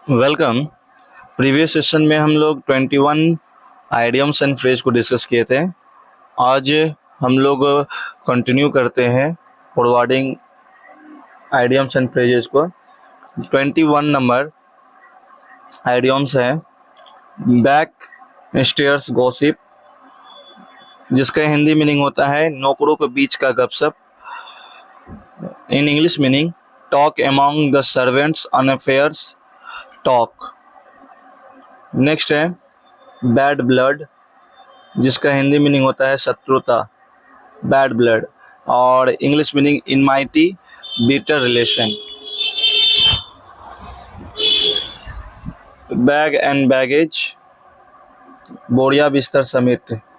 Welcome. Previous session में हम लोग 21 आइडियम्स एंड फ्रेज को डिस्कस किए थे। आज हम लोग कंटिन्यू करते हैं फॉरवर्डिंग आइडियम्स एंड फ्रेजेस को। 21 नंबर आइडियम्स है बैक स्टेयर्स गॉसिप, जिसका हिंदी मीनिंग होता है नौकरों के बीच का गपशप। In English meaning talk among the servants on affairs talk. Next है बैड ब्लड, जिसका हिंदी मीनिंग होता है शत्रुता, बैड ब्लड। और English meaning enmity, bitter relation. Bag and baggage, बोरिया बिस्तर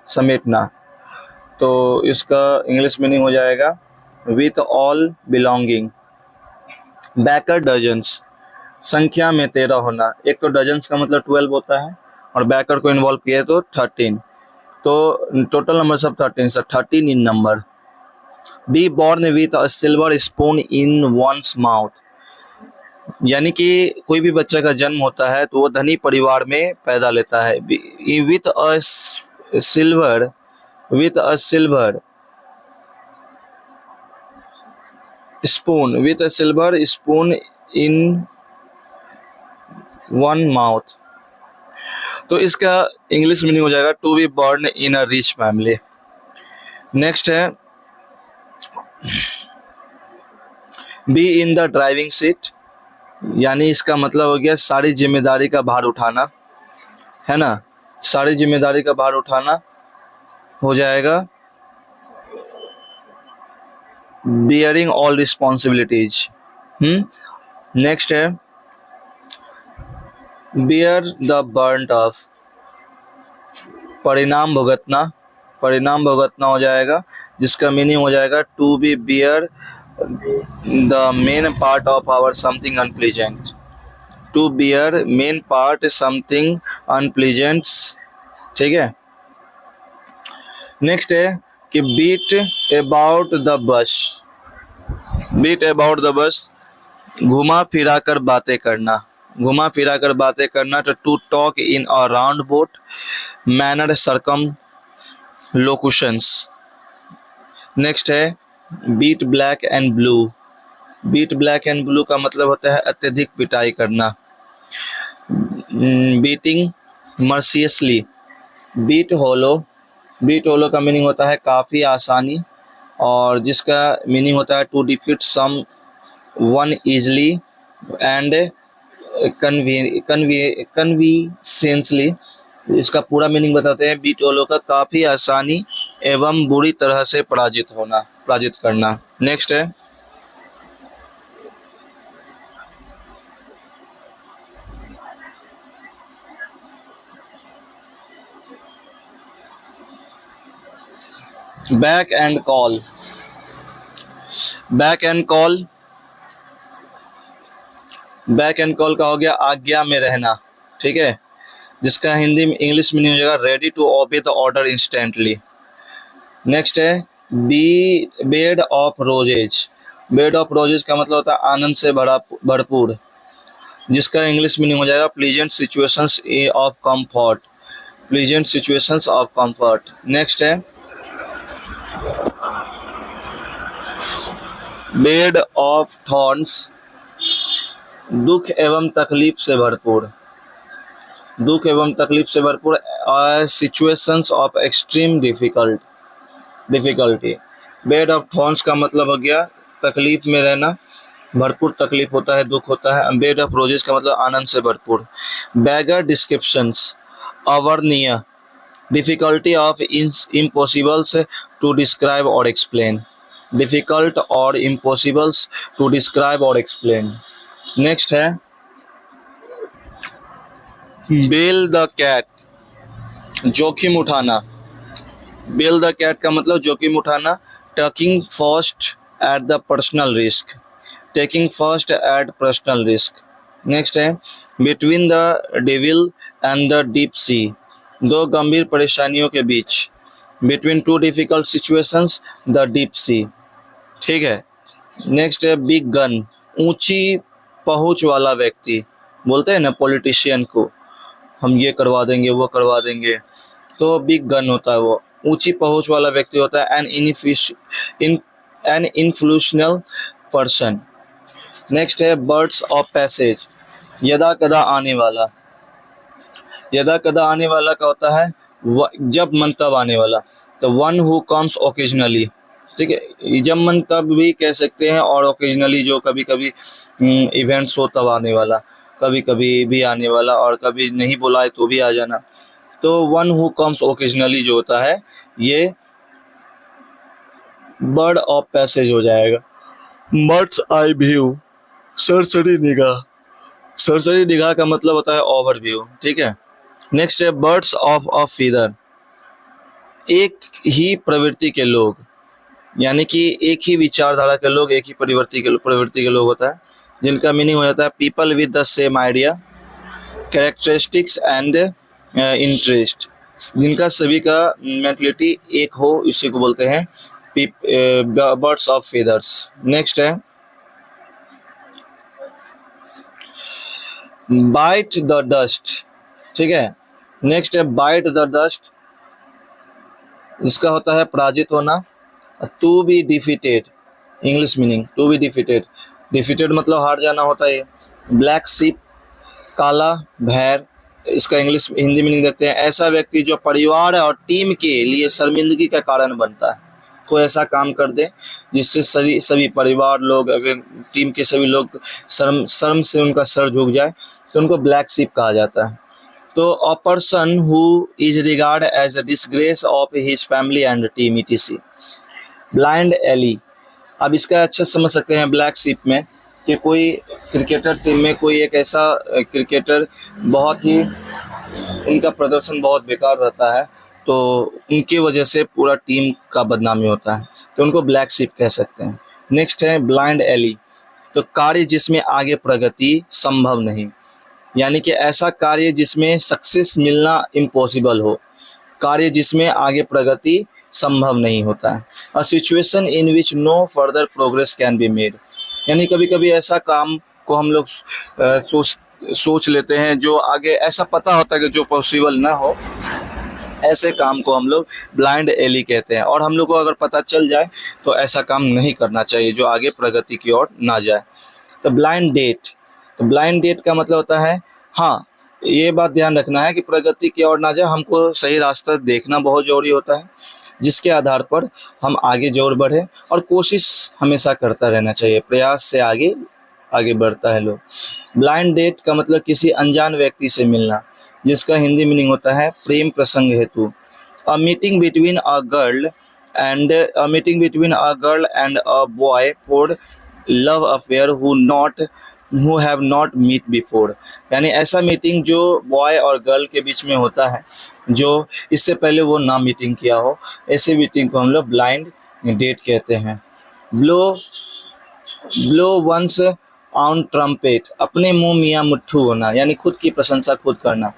समेटना। तो इसका इंग्लिश मीनिंग हो जाएगा with all belonging. Baker dozens, संख्या में 13 होना। एक तो डजन्स का मतलब 12 होता है और बैकर को इन्वॉल्व किया तो 13, तो टोटल नंबर सब 13 से 13 in number. Be born with a silver spoon in one's mouth, यानी कि कोई भी बच्चा का जन्म होता है तो वो धनी परिवार में पैदा लेता है। With a silver spoon in one mouth. तो इसका इंग्लिश मीनिंग हो जाएगा to be born in a rich family. Next है be in the driving seat, यानी इसका मतलब हो गया सारी जिम्मेदारी का भार उठाना, है ना। सारी जिम्मेदारी का भार उठाना हो जाएगा बियरिंग ऑल रिस्पॉन्सिबिलिटीज। नेक्स्ट है बियर द बर्न्ट ऑफ, परिणाम भुगतना हो जाएगा, जिसका मीनिंग हो जाएगा to be bear the main part of our something unpleasant. To bear main part something unpleasant, ठीक है। नेक्स्ट है कि बीट अबाउट द बस, घुमा फिरा कर बातें करना। तो to talk in a round bout manner circumlocutions. Next है बीट ब्लैक एंड ब्लू का मतलब होता है अत्यधिक पिटाई करना। बीटिंग मर्सियसली, बीट होलो का मीनिंग होता है काफ़ी आसानी, और जिसका मीनिंग होता है to defeat someone easily and convincingly. इसका पूरा मीनिंग बताते हैं बीट होलो का काफ़ी आसानी एवं बुरी तरह से पराजित करना। नेक्स्ट है बैक एंड कॉल का हो गया आज्ञा में रहना, ठीक है, जिसका हिंदी में इंग्लिश मीनिंग हो जाएगा ready to obey the order instantly. Next है बेड ऑफ रोजेज का मतलब होता है आनंद से भरपूर, जिसका इंग्लिश मीनिंग हो जाएगा pleasant situations of comfort. Next है बेड ऑफ थॉर्न्स, दुख एवं तकलीफ से भरपूर situations of extreme difficulty. Bed of thorns का मतलब हो गया तकलीफ में रहना, भरपूर तकलीफ होता है, दुख होता है। बेड ऑफ रोजेस का मतलब आनंद से भरपूर। बैगर डिस्क्रिप्शंस, अवर्णनीय, difficulty of impossibles to describe और एक्सप्लेन, डिफिकल्ट और इम्पॉसिबल्स टू डिस्क्राइब और एक्सप्लेन। नेक्स्ट है बेल द कैट, जोखिम उठाना। बेल द कैट का मतलब जोखिम उठाना। Taking first at personal risk. Next है between the devil and the deep sea, दो गंभीर परेशानियों के बीच। Between two difficult situations the deep sea, ठीक है। नेक्स्ट है बिग गन, ऊंची पहुंच वाला व्यक्ति, बोलते हैं ना पॉलिटिशियन को, हम ये करवा देंगे वो करवा देंगे, तो बिग गन होता है वो, ऊंची पहुंच वाला व्यक्ति होता है, एन इन्फ्लुएंशियल पर्सन। नेक्स्ट है बर्ड्स ऑफ पैसेज, यदा कदा आने वाला। यदा कदा आने वाला का होता है जब मन तब आने वाला, तो वन हु कम्स ओकेजनली, ठीक है, जब मन तब भी कह सकते हैं, और ओकेजनली जो कभी कभी इवेंट्स हो तब आने वाला, कभी कभी भी आने वाला, और कभी नहीं बुलाए तो भी आ जाना। तो वन हु कम्स ओकेजनली जो होता है ये बर्ड ऑफ पैसेज हो जाएगा। बर्ड्स आई व्यू, सरसरी निगाह, सरसरी निगाह का मतलब होता है ओवरव्यू, ठीक है। नेक्स्ट है बर्ड्स ऑफ अ फीदर, एक ही प्रवृत्ति के लोग, यानी कि एक ही विचारधारा के लोग, एक ही प्रवृत्ति के लोग होता है, जिनका मीनिंग हो जाता है people with the same idea, characteristics and interest, जिनका सभी का मेंटलिटी एक हो, इसी को बोलते हैं बर्ड्स ऑफ फीदर्स। नेक्स्ट है बाइट द डस्ट, ठीक है। नेक्स्ट है बाइट द डस्ट, इसका होता है पराजित होना। To be defeated, English meaning to be defeated, defeated मतलब हार जाना होता है। ब्लैक शिप, काला भैर, इसका इंग्लिश हिंदी मीनिंग देखते हैं, ऐसा व्यक्ति जो परिवार और टीम के लिए शर्मिंदगी का कारण बनता है, कोई ऐसा काम कर दे जिससे सभी परिवार लोग, टीम के सभी लोग शर्म से उनका सर झुक जाए, तो उनको ब्लैक शिप कहा जाता है। तो a person who is regard as a disgrace of his family and team etc। Blind alley, अब इसका अच्छा समझ सकते हैं ब्लैक शिप में कि कोई क्रिकेटर टीम में कोई एक ऐसा क्रिकेटर बहुत ही उनका प्रदर्शन बहुत बेकार रहता है, तो उनकी वजह से पूरा टीम का बदनामी होता है, तो उनको ब्लैक शिप कह सकते हैं। नेक्स्ट है ब्लाइंड एली, तो कार्य जिसमें आगे प्रगति संभव नहीं, यानी कि ऐसा कार्य जिसमें सक्सेस मिलना इम्पॉसिबल हो, कार्य जिसमें आगे प्रगति संभव नहीं होता है। A situation in which no further progress can be made, यानी कभी कभी ऐसा काम को हम लोग सोच लेते हैं जो आगे ऐसा पता होता है कि जो पॉसिबल ना हो, ऐसे काम को हम लोग ब्लाइंड एली कहते हैं, और हम लोग को अगर पता चल जाए तो ऐसा काम नहीं करना चाहिए जो आगे प्रगति की ओर ना जाए। तो ब्लाइंड डेट, तो ब्लाइंड डेट का मतलब होता है, हाँ ये बात ध्यान रखना है कि प्रगति की ओर ना जाए, हमको सही रास्ता देखना बहुत ज़रूरी होता है, जिसके आधार पर हम आगे जरूर बढ़े, और कोशिश हमेशा करता रहना चाहिए, प्रयास से आगे बढ़ता है लोग। ब्लाइंड डेट का मतलब किसी अनजान व्यक्ति से मिलना, जिसका हिंदी मीनिंग होता है प्रेम प्रसंग हेतु। A meeting between a girl and a boy for love affair who have not meet before, यानी ऐसा मीटिंग जो बॉय और गर्ल के बीच में होता है, जो इससे पहले वो ना मीटिंग किया हो, ऐसे मीटिंग को हम लोग ब्लाइंड डेट कहते हैं। ब्लो वंस ऑन ट्रम्पेट, अपने मुंह मियाँ मुट्ठू होना, यानी खुद की प्रशंसा खुद करना।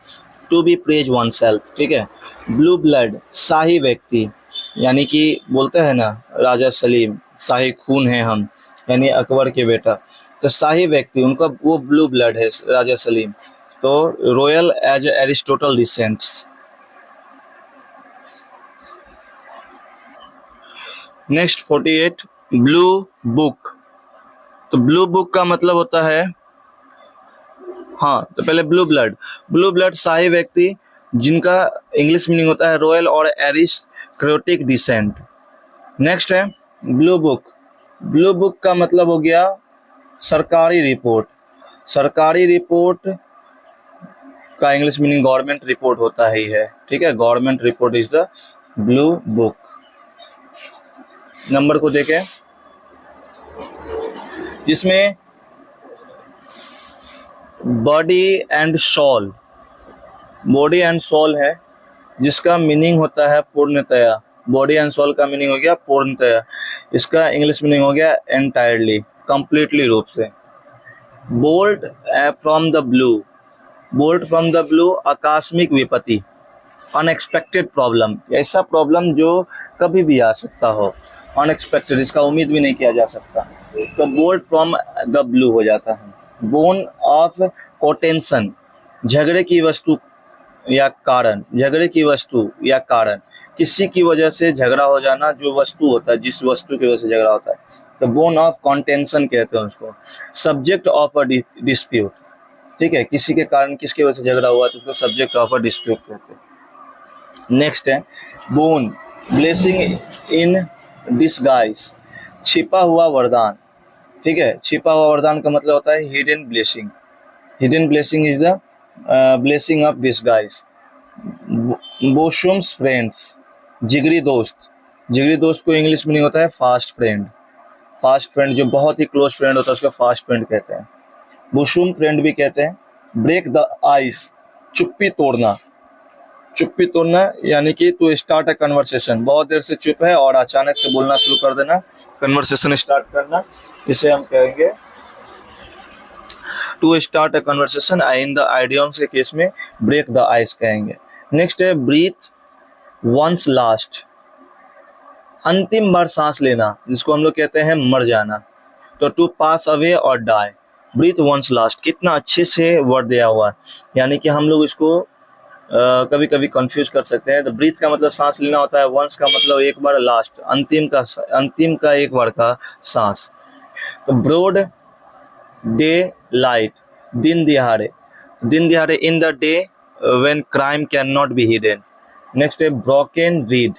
To be praise oneself, ठीक है। ब्लू ब्लड, शाही व्यक्ति, यानी कि बोलते हैं ना राजा सलीम, शाही खून है हम, यानी अकबर के बेटा, तो शाही व्यक्ति उनका वो ब्लू ब्लड है राजा सलीम, तो royal as aristocratic descents. Next 48 blue book, तो ब्लू बुक का मतलब होता है, हाँ तो पहले ब्लू ब्लड शाही व्यक्ति जिनका इंग्लिश मीनिंग होता है रॉयल और एरिस्टोक्रेटिक डिसेंट। नेक्स्ट है ब्लू बुक का मतलब हो गया सरकारी रिपोर्ट का इंग्लिश मीनिंग गवर्नमेंट रिपोर्ट होता ही है, ठीक है, government report is the blue book. Number को देखें, जिसमें बॉडी एंड सोल है, जिसका मीनिंग होता है पूर्णतया, बॉडी एंड सोल का मीनिंग हो गया पूर्णतया, इसका इंग्लिश मीनिंग हो गया एंटायरली, कंप्लीटली रूप से। बोल्ट फ्रॉम द ब्लू आकस्मिक विपत्ति, अनएक्सपेक्टेड प्रॉब्लम, ऐसा प्रॉब्लम जो कभी भी आ सकता हो, अनएक्सपेक्टेड, इसका उम्मीद भी नहीं किया जा सकता, तो बोल्ट फ्रॉम द ब्लू हो जाता है। बोन ऑफ कोटेंशन, झगड़े की वस्तु या कारण, झगड़े की वस्तु या कारण, किसी की वजह से झगड़ा हो जाना, जो वस्तु होता है, जिस वस्तु की वजह से झगड़ा होता है, तो बोन ऑफ कॉन्टेंशन कहते हैं उसको। सब्जेक्ट ऑफ अ डिस्प्यूट, ठीक है, किसी के कारण किसकी वजह से झगड़ा हुआ तो उसको सब्जेक्ट ऑफ अ डिस्प्यूट कहते हैं। नेक्स्ट है बोन, ब्लेसिंग इन डिसगाइज, छिपा हुआ वरदान, ठीक है, छिपा हुआ वरदान का मतलब होता है hidden blessing. Hidden blessing is the blessing of disguise. Bosoms friends, जिगरी दोस्त, जिगरी दोस्त को इंग्लिश में नहीं होता है फास्ट फ्रेंड। फास्ट फ्रेंड जो बहुत ही क्लोज फ्रेंड होता है उसको फास्ट फ्रेंड कहते हैं। बुशुम फ्रेंड भी कहते हैं। ब्रेक द आइस, चुप्पी तोड़ना, चुप्पी तोड़ना यानी कि टू स्टार्ट अ कन्वर्सेशन, बहुत देर से चुप है और अचानक से बोलना शुरू कर देना, कन्वर्सेशन स्टार्ट करना, इसे हम कहेंगे to start a conversation. In the idioms के केस में ब्रेक द आइस कहेंगे। नेक्स्ट है ब्रीथ वंस लास्ट, अंतिम बार सांस लेना, जिसको हम लोग कहते हैं मर जाना, तो टू पास अवे और डाई। ब्रीथ वंस लास्ट, कितना अच्छे से वर्ड दिया हुआ है, यानी कि हम लोग इसको कभी कभी कंफ्यूज कर सकते हैं। तो ब्रीथ का मतलब सांस लेना होता है, वंस का मतलब एक बार, लास्ट अंतिम का एक बार का सांस। तो ब्रॉड डे लाइट, दिन दिहाड़े, दिन दिहाड़े in the day when crime can not be hidden. Next है ब्रोकन रीड,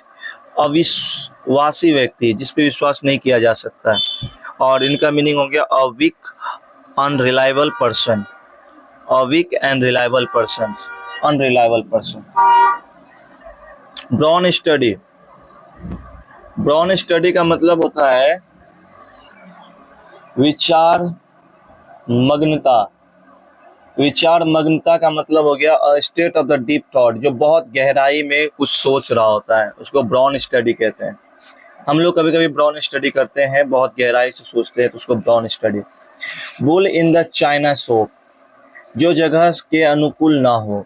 अविश्वासी व्यक्ति, जिस पे विश्वास नहीं किया जा सकता है, और इनका मीनिंग हो गया a weak unreliable person, a weak and reliable person, unreliable person. Brown study, brown study का मतलब होता है विचार मग्नता। विचार मग्नता का मतलब हो गया a state of the deep thought, जो बहुत गहराई में कुछ सोच रहा होता है, उसको ब्रॉन स्टडी कहते हैं। हम लोग कभी कभी ब्रॉन स्टडी करते हैं, बहुत गहराई से सोचते हैं, तो उसको brown study. Bull in the china shop, जो जगह के अनुकूल ना हो,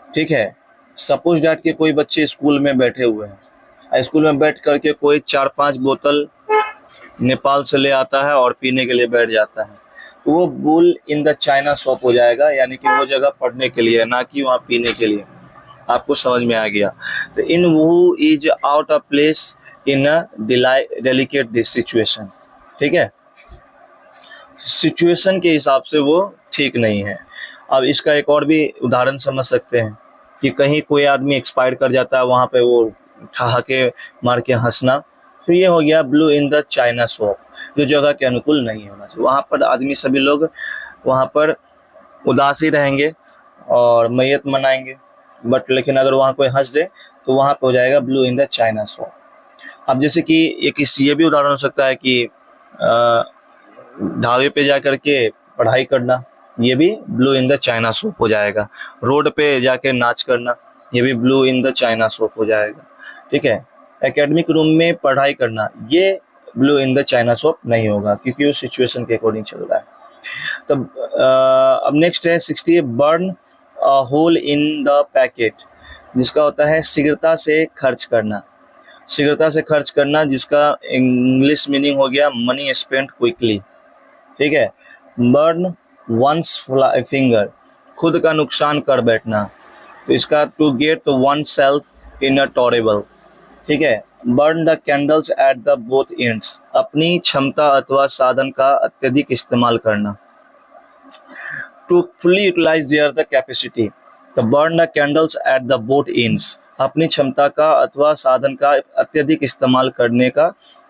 ठीक है। सपोज डैट के कोई बच्चे स्कूल में बैठे हुए हैं, स्कूल में बैठ करके कोई 4-5 बोतल नेपाल से ले आता है और पीने के लिए बैठ जाता है, तो वो bull in the china shop हो जाएगा, यानी कि वो जगह पढ़ने के लिए, ना कि वहाँ पीने के लिए। आपको समझ में आ गया। तो इन वो is out of place in a delicate this situation, ठीक है, सिचुएशन के हिसाब से वो ठीक नहीं है। अब इसका एक और भी उदाहरण समझ सकते हैं कि कहीं कोई आदमी एक्सपायर कर जाता है, वहाँ पे वो ठहाके मार के हंसना, तो ये हो गया blue in the china shop, जो जगह के अनुकूल नहीं होना चाहिए। वहाँ पर आदमी सभी लोग वहाँ पर उदासी रहेंगे और मैयत मनाएंगे, बट लेकिन अगर वहाँ कोई हंस दे तो वहाँ पे हो जाएगा blue in the china shop. अब जैसे कि एक ये भी उदाहरण हो सकता है कि ढाबे पे जा करके पढ़ाई करना, ये भी blue in the china shop हो जाएगा। रोड पे जाके नाच करना, ये भी blue in the china shop हो जाएगा, ठीक है। एकेडमिक रूम में पढ़ाई करना, ये blue in the china shop नहीं होगा, क्योंकि वो सिचुएशन के अकॉर्डिंग चल रहा है। तब अब नेक्स्ट है 60, burn a hole in the pocket, जिसका होता है शीघ्रता से खर्च करना, शीघ्रता से खर्च करना, जिसका इंग्लिश मीनिंग हो गया मनी स्पेंट क्विकली, ठीक है। बर्न वंस फिंगर, खुद का नुकसान कर बैठना, तो इसका to get oneself in a terrible, ठीक है। Burn the candles at the both ends, अपनी क्षमता अथवा साधन का अत्यधिक इस्तेमाल करना। To fully utilise their the capacity, तो burn the candles at the both ends, अपनी क्षमता का अथवा साधन का अत्यधिक इस्तेमाल करने का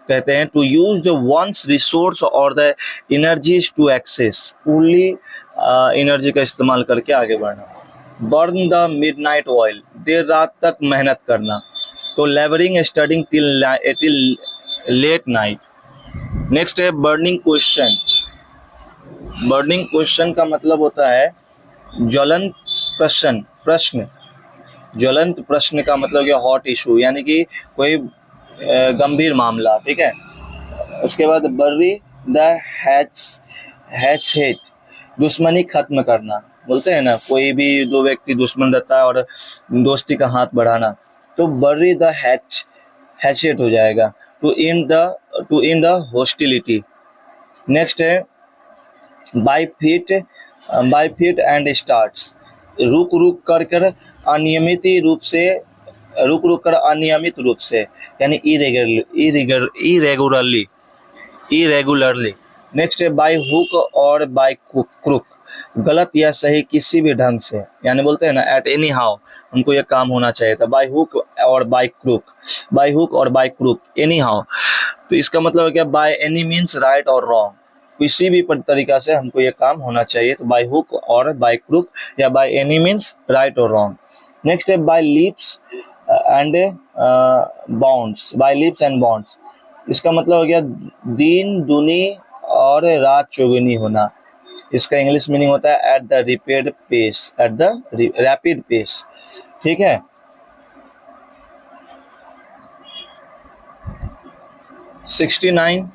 कहते हैं। To use the ones resource और the energies to excess, fully energy का इस्तेमाल करके आगे बढ़ना। बर्न द मिडनाइट ऑयल, देर रात तक मेहनत करना, तो labouring studying till late night. Next है बर्निंग क्वेश्चन, बर्निंग क्वेश्चन का मतलब होता है ज्वलंत प्रश्न, ज्वलंत प्रश्न का मतलब क्या, हॉट इशू, यानी कि कोई गंभीर मामला, ठीक है। उसके बाद बर्री द हैच, दुश्मनी खत्म करना, बोलते हैं ना कोई भी दो व्यक्ति दुश्मन रहता है और दोस्ती का हाथ बढ़ाना, तो बर्री द हैचेट हो जाएगा, to in the hostility. Next है by feet by feet and starts, रुक रुक कर अनियमित रूप से, रुक रुक कर अनियमित रूप से, यानी इरेगुलरली, इरेगुलरली। नेक्स्ट है bye hook or by crook, गलत या सही किसी भी ढंग से, यानी बोलते हैं ना एट एनी हाउ, हमको ये काम होना चाहिए था। Bye hook or by crook, bye hook or by crook, any how, तो इसका मतलब है क्या, bye any means right or wrong, किसी भी तरीका से हमको ये काम होना चाहिए, तो by hook or by crook या by any means right or wrong. Next है by leaps and bounds, by leaps and bounds, इसका मतलब हो गया दिन दुनी और रात चौगुनी होना। इसका इंग्लिश मीनिंग होता है at the rapid pace, at the rapid pace, ठीक है। 69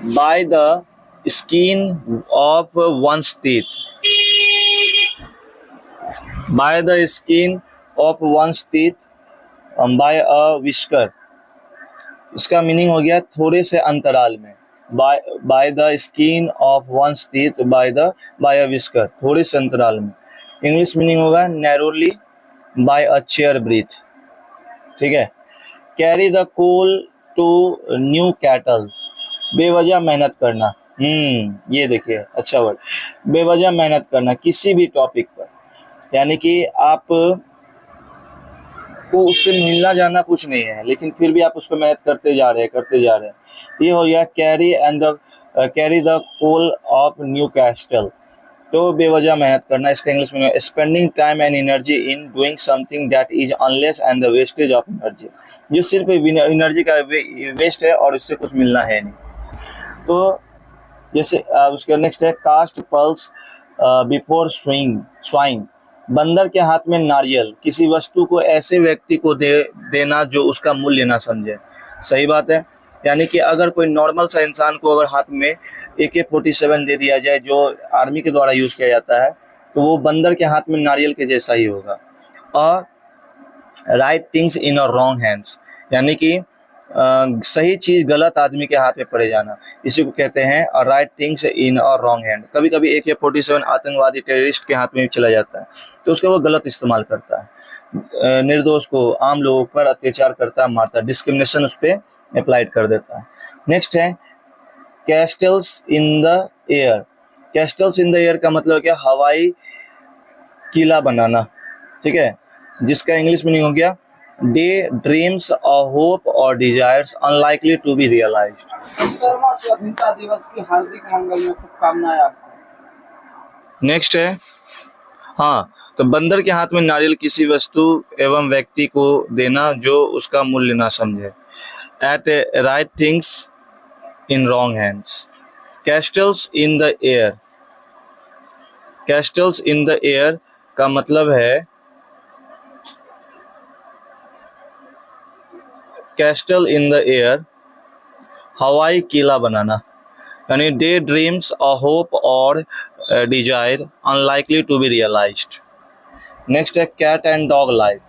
by the skin of one's teeth, by the skin of one's teeth by a whisker, इसका मीनिंग हो गया थोड़े से अंतराल में, by the skin of one's teeth by a whisker, थोड़े से अंतराल में। इंग्लिश मीनिंग होगा नैरोली बाय अ चेयर ब्रीथ, ठीक है। Carry the coal to Newcastle, बेवजह मेहनत करना, ये देखिए अच्छा वर्ड, बेवजह मेहनत करना किसी भी टॉपिक पर, यानी कि आप को उससे मिलना जाना कुछ नहीं है, लेकिन फिर भी आप उस पर मेहनत करते जा रहे हैं। ये हो गया carry the coal of Newcastle, तो बेवजह मेहनत करना। इसका इंग्लिश में spending time and energy in doing something that is useless and the wastage of energy, जो सिर्फ एनर्जी का वेस्ट है और इससे कुछ मिलना है नहीं। तो जैसे उसके नेक्स्ट है कास्ट पल्स बिफोर स्वाइंग, बंदर के हाथ में नारियल, किसी वस्तु को ऐसे व्यक्ति को देना जो उसका मूल्य ना समझे। सही बात है, यानी कि अगर कोई नॉर्मल सा इंसान को अगर हाथ में AK-47 दे दिया जाए जो आर्मी के द्वारा यूज किया जाता है, तो वो बंदर के हाथ में नारियल के जैसा ही होगा। और right things in a wrong hands, यानी कि सही चीज गलत आदमी के हाथ में पड़े जाना, इसी को कहते हैं right things in a wrong hand. कभी कभी AK-47 आतंकवादी टेररिस्ट के हाथ में भी चला जाता है, तो उसका वो गलत इस्तेमाल करता है, निर्दोष को, आम लोगों पर अत्याचार करता है, मारता है, डिस्क्रिमिनेशन उस पर अप्लाइड कर देता है। नेक्स्ट है castles in the air, castles in the air का मतलब क्या, हवाई किला बनाना, ठीक है, जिसका इंग्लिश मीनिंग हो गया day dreams or hope or desires unlikely to be realised. स्वतंत्रता दिवस की हार्दिक मंगलमय शुभकामनाएं आपको। नेक्स्ट है हाँ, तो बंदर के हाथ में नारियल किसी वस्तु एवं व्यक्ति को देना जो उसका मूल्य ना समझे। At right things in wrong hands. Castles in the air, castles in the air का मतलब है कैस्टल इन द एयर, हवाई किला बनाना, यानी day dreams or hope or desire unlikely to be realised. Next है कैट एंड डॉग लाइफ,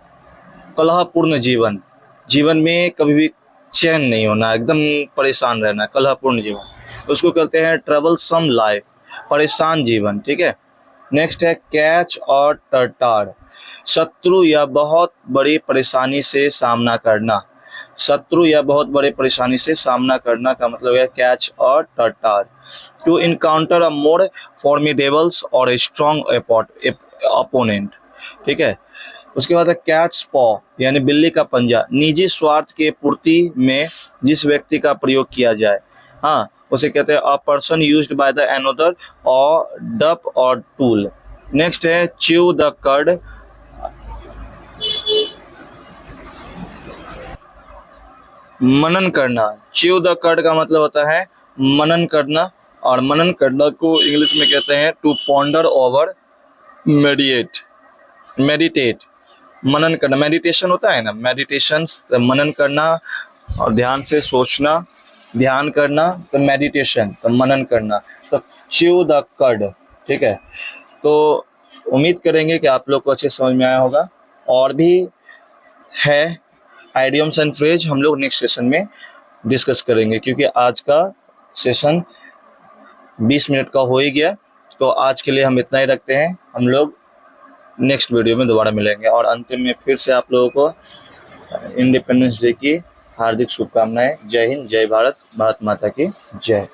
कलहपूर्ण जीवन, जीवन में कभी भी चैन नहीं होना, एकदम परेशान रहना, कलहपूर्ण जीवन, उसको कहते हैं ट्रबलसम लाइफ, परेशान जीवन, ठीक है। नेक्स्ट है कैच और टर्टार, शत्रु या बहुत बड़ी परेशानी से सामना करना, शत्रु या बहुत बड़े परेशानी से सामना करना का मतलब है कैच और टर्टार। टू इनकाउंटर अ मोर फॉर्मिडेबल्स और ए स्ट्रॉन्ग अपोनेंट, ठीक है। उसके बाद है कैट्स पॉ, यानी बिल्ली का पंजा, निजी स्वार्थ के पूर्ति में जिस व्यक्ति का प्रयोग किया जाए, हाँ, उसे कहते हैं a person used by the another और डप और टूल। नेक्स्ट है च्यू द कर्ड, मनन करना, च्यू द कर्ड का मतलब होता है मनन करना, और मनन करना को इंग्लिश में कहते हैं टू पॉन्डर ओवर मेडिटेट, मनन करना, मेडिटेशन होता है ना, मेडिटेशन, मनन करना और ध्यान से सोचना, ध्यान करना, तो मेडिटेशन, तो मनन करना, तो च्यू द कर्ड, ठीक है। तो उम्मीद करेंगे कि आप लोग को अच्छे समझ में आया होगा, और भी है आइडियम्स एंड फ्रेज हम लोग नेक्स्ट सेशन में डिस्कस करेंगे, क्योंकि आज का सेशन 20 मिनट का हो ही गया, तो आज के लिए हम इतना ही रखते हैं। हम लोग नेक्स्ट वीडियो में दोबारा मिलेंगे। और अंतिम में फिर से आप लोगों को इंडिपेंडेंस डे की हार्दिक शुभकामनाएं। जय हिंद, जय भारत, भारत माता की जय।